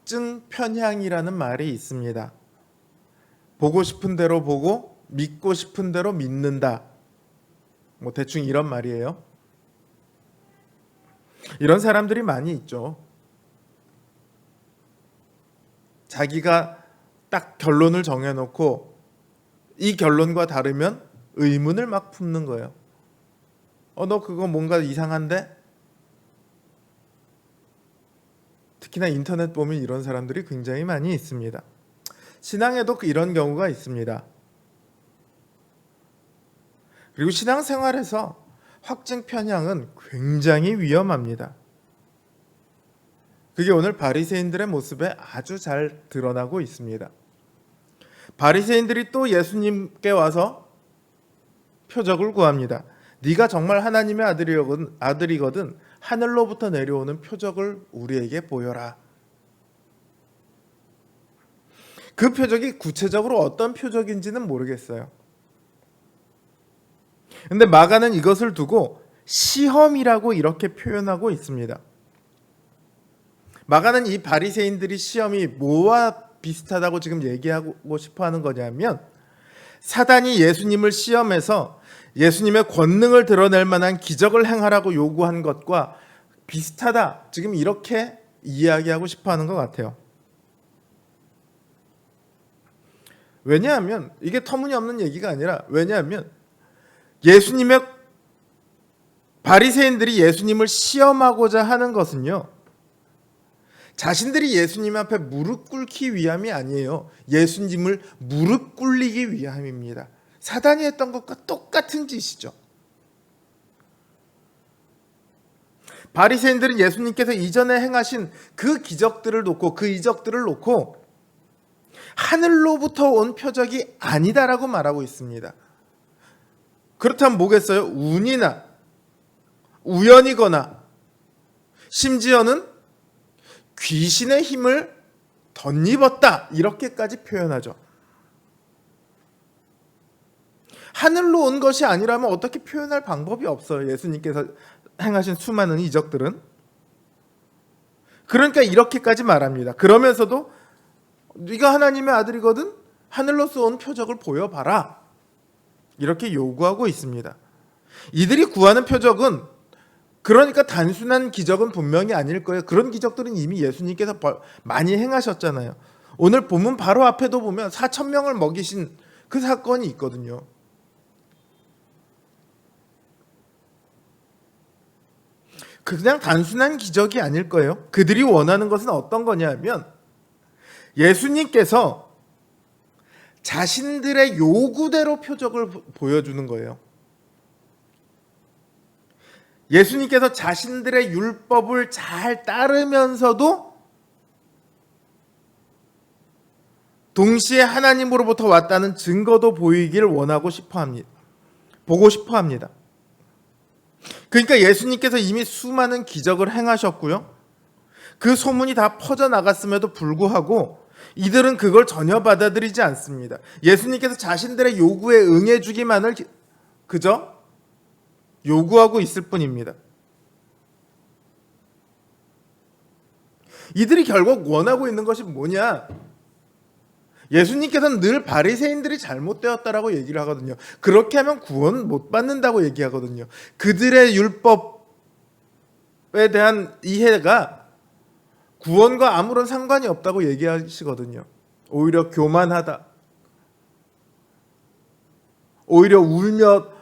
확증 편향이라는 말이 있습니다. 보고 싶은 대로 보고 믿고 싶은 대로 믿는다. 뭐 대충 이런 말이에요. 이런 사람들이 많이 있죠. 자기가 딱 결론을 정해놓고 이 결론과 다르면 의문을 막 품는 거예요. 너 그거 뭔가 이상한데? 특히나 인터넷 보면 이런 사람들이 굉장히 많이 있습니다. 신앙에도 이런 경우가 있습니다. 그리고 신앙생활에서 확증 편향은 굉장히 위험합니다. 그게 오늘 바리새인들의 모습에 아주 잘 드러나고 있습니다. 바리새인들이 또 예수님께 와서 표적을 구합니다. 네가 정말 하나님의 아들이거든 하늘로부터 내려오는 표적을 우리에게 보여라. 그 표적이 구체적으로 어떤 표적인지는 모르겠어요. 근데 마가는 이것을 두고 시험이라고 이렇게 표현하고 있습니다. 마가는 이 바리새인들이 시험이 뭐와 비슷하다고 지금 얘기하고 싶어 하는 거냐면 사단이 예수님을 시험해서 예수님의 권능을 드러낼 만한 기적을 행하라고 요구한 것과 비슷하다. 지금 이렇게 이야기하고 싶어 하는 것 같아요. 왜냐하면 이게 터무니없는 얘기가 아니라 왜냐하면 바리새인들이 예수님을 시험하고자 하는 것은요. 자신들이 예수님 앞에 무릎 꿇기 위함이 아니에요. 예수님을 무릎 꿇리기 위함입니다. 사단이 했던 것과 똑같은 짓이죠. 바리새인들은 예수님께서 이전에 행하신 그 기적들을 놓고 그 이적들을 놓고 하늘로부터 온 표적이 아니다라고 말하고 있습니다. 그렇다면 뭐겠어요? 운이나 우연이거나 심지어는 귀신의 힘을 덧입었다 이렇게까지 표현하죠. 하늘로 온 것이 아니라면 어떻게 표현할 방법이 없어요. 예수님께서 행하신 수많은 이적들은. 그러니까 이렇게까지 말합니다. 그러면서도 네가 하나님의 아들이거든 하늘로서 온 표적을 보여봐라 이렇게 요구하고 있습니다. 이들이 구하는 표적은 그러니까 단순한 기적은 분명히 아닐 거예요. 그런 기적들은 이미 예수님께서 많이 행하셨잖아요. 오늘 본문 바로 앞에도 보면 4,000명을 먹이신 그 사건이 있거든요. 그냥 단순한 기적이 아닐 거예요. 그들이 원하는 것은 어떤 거냐면 예수님께서 자신들의 요구대로 표적을 보여주는 거예요. 예수님께서 자신들의 율법을 잘 따르면서도 동시에 하나님으로부터 왔다는 증거도 보이길 원하고 싶어 합니다. 보고 싶어 합니다. 그러니까 예수님께서 이미 수많은 기적을 행하셨고요. 그 소문이 다 퍼져나갔음에도 불구하고 이들은 그걸 전혀 받아들이지 않습니다. 예수님께서 자신들의 요구에 응해주기만을 그저 요구하고 있을 뿐입니다. 이들이 결국 원하고 있는 것이 뭐냐? 예수님께서는 늘 바리새인들이 잘못되었다라고 얘기를 하거든요. 그렇게 하면 구원 못 받는다고 얘기하거든요. 그들의 율법에 대한 이해가 구원과 아무런 상관이 없다고 얘기하시거든요. 오히려 교만하다. 오히려 울며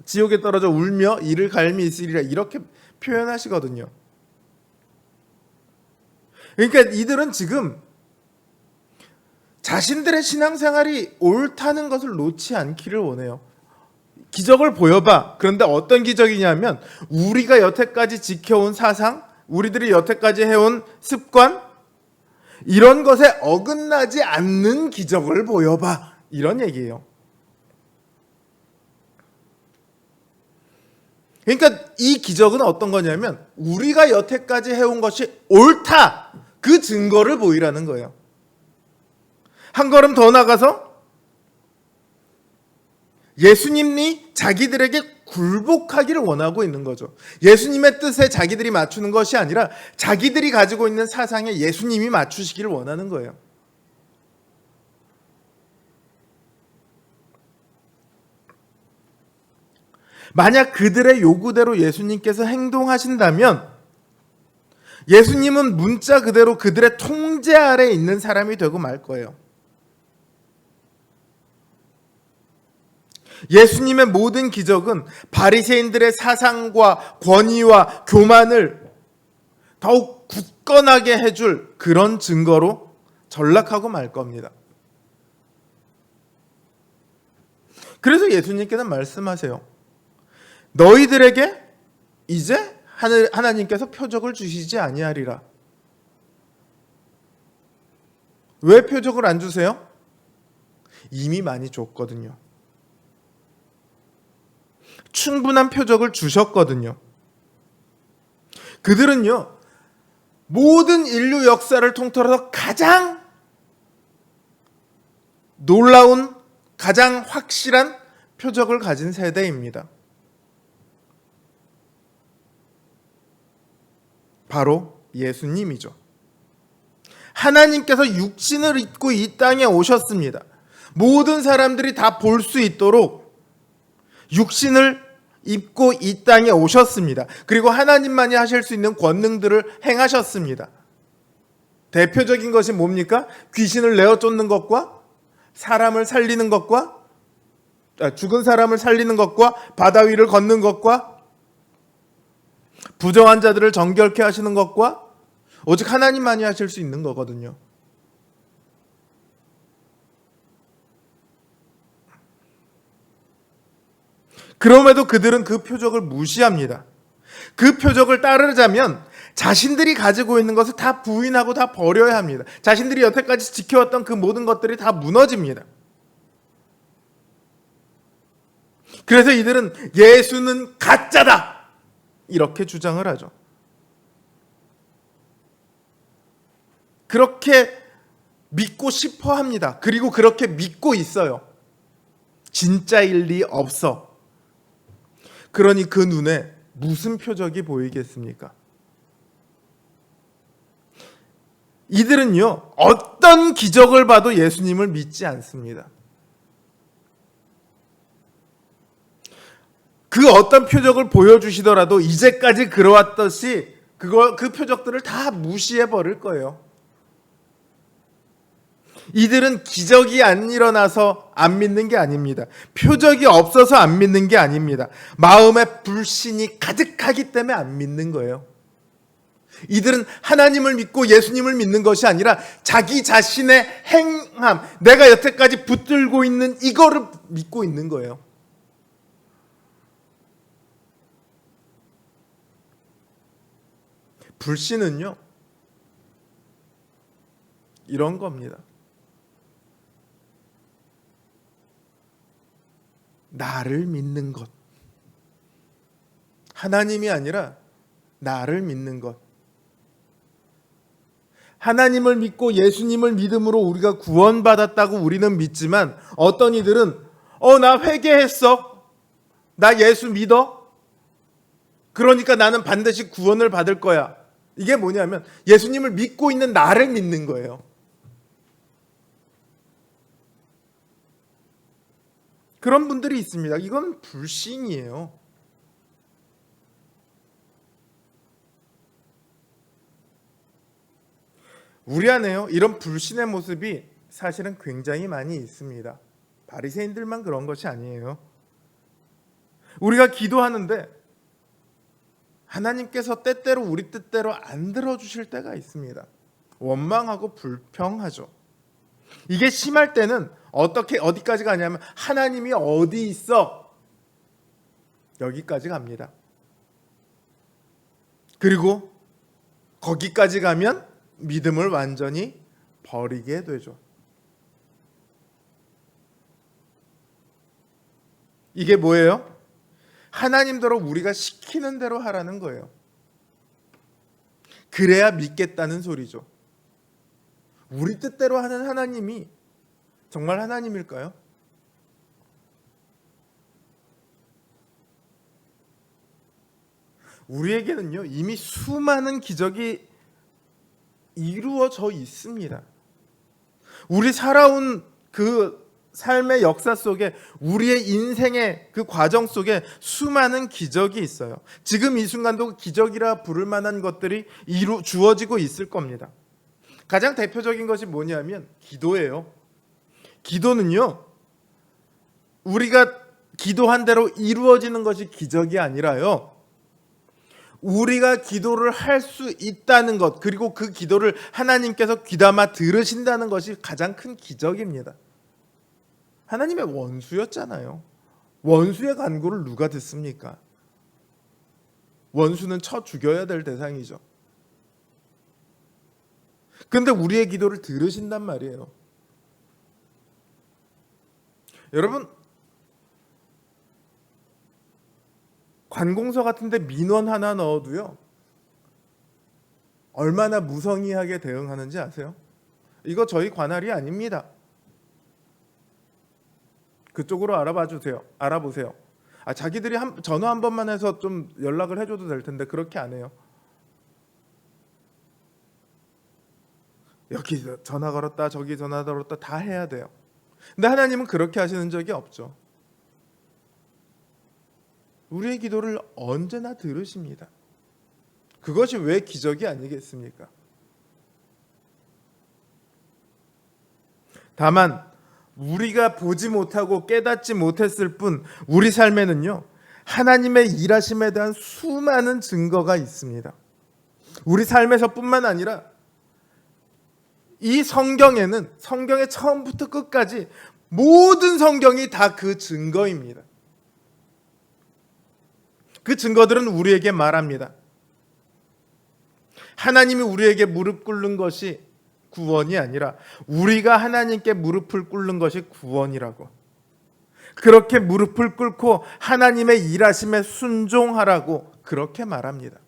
지옥에 떨어져 울며 이를 갈미 있으리라 이렇게 표현하시거든요. 그러니까 이들은 지금 자신들의 신앙생활이 옳다는 것을 놓지 않기를 원해요. 기적을 보여봐. 그런데 어떤 기적이냐면 우리가 여태까지 지켜온 사상, 우리들이 여태까지 해온 습관 이런 것에 어긋나지 않는 기적을 보여봐. 이런 얘기예요. 그러니까 이 기적은 어떤 거냐면 우리가 여태까지 해온 것이 옳다. 그 증거를 보이라는 거예요. 한 걸음 더 나가서 예수님이 자기들에게 굴복하기를 원하고 있는 거죠. 예수님의 뜻에 자기들이 맞추는 것이 아니라 자기들이 가지고 있는 사상에 예수님이 맞추시기를 원하는 거예요. 만약 그들의 요구대로 예수님께서 행동하신다면 예수님은 문자 그대로 그들의 통제 아래 있는 사람이 되고 말 거예요. 예수님의 모든 기적은 바리새인들의 사상과 권위와 교만을 더욱 굳건하게 해줄 그런 증거로 전락하고 말 겁니다. 그래서 예수님께서는 말씀하세요. 너희들에게 이제 하나님께서 표적을 주시지 아니하리라. 왜 표적을 안 주세요? 이미 많이 줬거든요. 충분한 표적을 주셨거든요. 그들은요, 모든 인류 역사를 통틀어서 가장 놀라운, 가장 확실한 표적을 가진 세대입니다. 바로 예수님이죠. 하나님께서 육신을 입고 이 땅에 오셨습니다. 모든 사람들이 다 볼 수 있도록 육신을 입고 이 땅에 오셨습니다. 그리고 하나님만이 하실 수 있는 권능들을 행하셨습니다. 대표적인 것이 뭡니까? 귀신을 내어 쫓는 것과 사람을 살리는 것과 죽은 사람을 살리는 것과 바다 위를 걷는 것과 부정한 자들을 정결케 하시는 것과 오직 하나님만이 하실 수 있는 거거든요. 그럼에도 그들은 그 표적을 무시합니다. 그 표적을 따르자면 자신들이 가지고 있는 것을 다 부인하고 다 버려야 합니다. 자신들이 여태까지 지켜왔던 그 모든 것들이 다 무너집니다. 그래서 이들은 예수는 가짜다! 이렇게 주장을 하죠. 그렇게 믿고 싶어 합니다. 그리고 그렇게 믿고 있어요. 진짜일 리 없어. 그러니 그 눈에 무슨 표적이 보이겠습니까? 이들은요, 어떤 기적을 봐도 예수님을 믿지 않습니다. 그 어떤 표적을 보여주시더라도 이제까지 그러왔듯이 그 표적들을 다 무시해 버릴 거예요. 이들은 기적이 안 일어나서 안 믿는 게 아닙니다. 표적이 없어서 안 믿는 게 아닙니다. 마음에 불신이 가득하기 때문에 안 믿는 거예요. 이들은 하나님을 믿고 예수님을 믿는 것이 아니라 자기 자신의 행함, 내가 여태까지 붙들고 있는 이거를 믿고 있는 거예요. 불신은요, 이런 겁니다. 나를 믿는 것. 하나님이 아니라 나를 믿는 것. 하나님을 믿고 예수님을 믿음으로 우리가 구원받았다고 우리는 믿지만 어떤 이들은 나 회개했어. 나 예수 믿어. 그러니까 나는 반드시 구원을 받을 거야. 이게 뭐냐면 예수님을 믿고 있는 나를 믿는 거예요. 그런 분들이 있습니다. 이건 불신이에요. 우리 안에요, 이런 불신의 모습이 사실은 굉장히 많이 있습니다. 바리새인들만 그런 것이 아니에요. 우리가 기도하는데 하나님께서 때때로 우리 뜻대로 안 들어주실 때가 있습니다. 원망하고 불평하죠. 이게 심할 때는 어디까지 가냐면 하나님이 어디 있어? 여기까지 갑니다. 그리고 거기까지 가면 믿음을 완전히 버리게 되죠. 이게 뭐예요? 하나님대로 우리가 시키는 대로 하라는 거예요. 그래야 믿겠다는 소리죠. 우리 뜻대로 하는 하나님이 정말 하나님일까요? 우리에게는요 이미 수많은 기적이 이루어져 있습니다. 우리 살아온 그 삶의 역사 속에, 우리의 인생의 그 과정 속에 수많은 기적이 있어요. 지금 이 순간도 기적이라 부를 만한 것들이 주어지고 있을 겁니다. 가장 대표적인 것이 뭐냐면 기도예요. 기도는요 우리가 기도한 대로 이루어지는 것이 기적이 아니라요, 우리가 기도를 할 수 있다는 것, 그리고 그 기도를 하나님께서 귀담아 들으신다는 것이 가장 큰 기적입니다. 하나님의 원수였잖아요. 원수의 간구를 누가 듣습니까? 원수는 쳐 죽여야 될 대상이죠. 근데 우리의 기도를 들으신단 말이에요. 여러분, 관공서 같은데 민원 하나 넣어도요 얼마나 무성의하게 대응하는지 아세요? 이거 저희 관할이 아닙니다. 그쪽으로 알아보세요. 자기들이 전화 한 번만 해서 좀 연락을 해줘도 될 텐데 그렇게 안 해요. 여기 전화 걸었다 저기 전화 걸었다 다 해야 돼요. 근데 하나님은 그렇게 하시는 적이 없죠. 우리의 기도를 언제나 들으십니다. 그것이 왜 기적이 아니겠습니까? 다만 우리가 보지 못하고 깨닫지 못했을 뿐 우리 삶에는요 하나님의 일하심에 대한 수많은 증거가 있습니다. 우리 삶에서뿐만 아니라 이 성경에는, 성경의 처음부터 끝까지 모든 성경이 다 그 증거입니다. 그 증거들은 우리에게 말합니다. 하나님이 우리에게 무릎 꿇는 것이 구원이 아니라 우리가 하나님께 무릎을 꿇는 것이 구원이라고. 그렇게 무릎을 꿇고 하나님의 일하심에 순종하라고 그렇게 말합니다.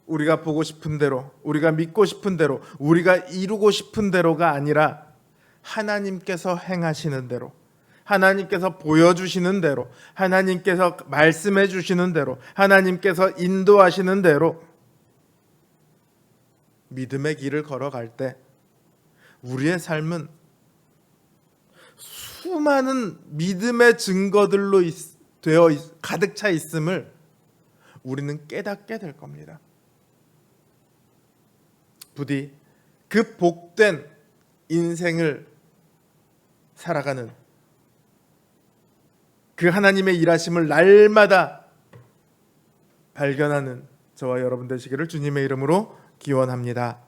우리가 보고 싶은 대로, 우리가 믿고 싶은 대로, 우리가 이루고 싶은 대로가 아니라 하나님께서 행하시는 대로, 하나님께서 보여주시는 대로, 하나님께서 말씀해 주시는 대로, 하나님께서 인도하시는 대로 믿음의 길을 걸어갈 때 우리의 삶은 수많은 믿음의 증거들로 가득 차 있음을 우리는 깨닫게 될 겁니다. 부디 그 복된 인생을 살아가는, 그 하나님의 일하심을 날마다 발견하는 저와 여러분 되시기를 주님의 이름으로 기원합니다.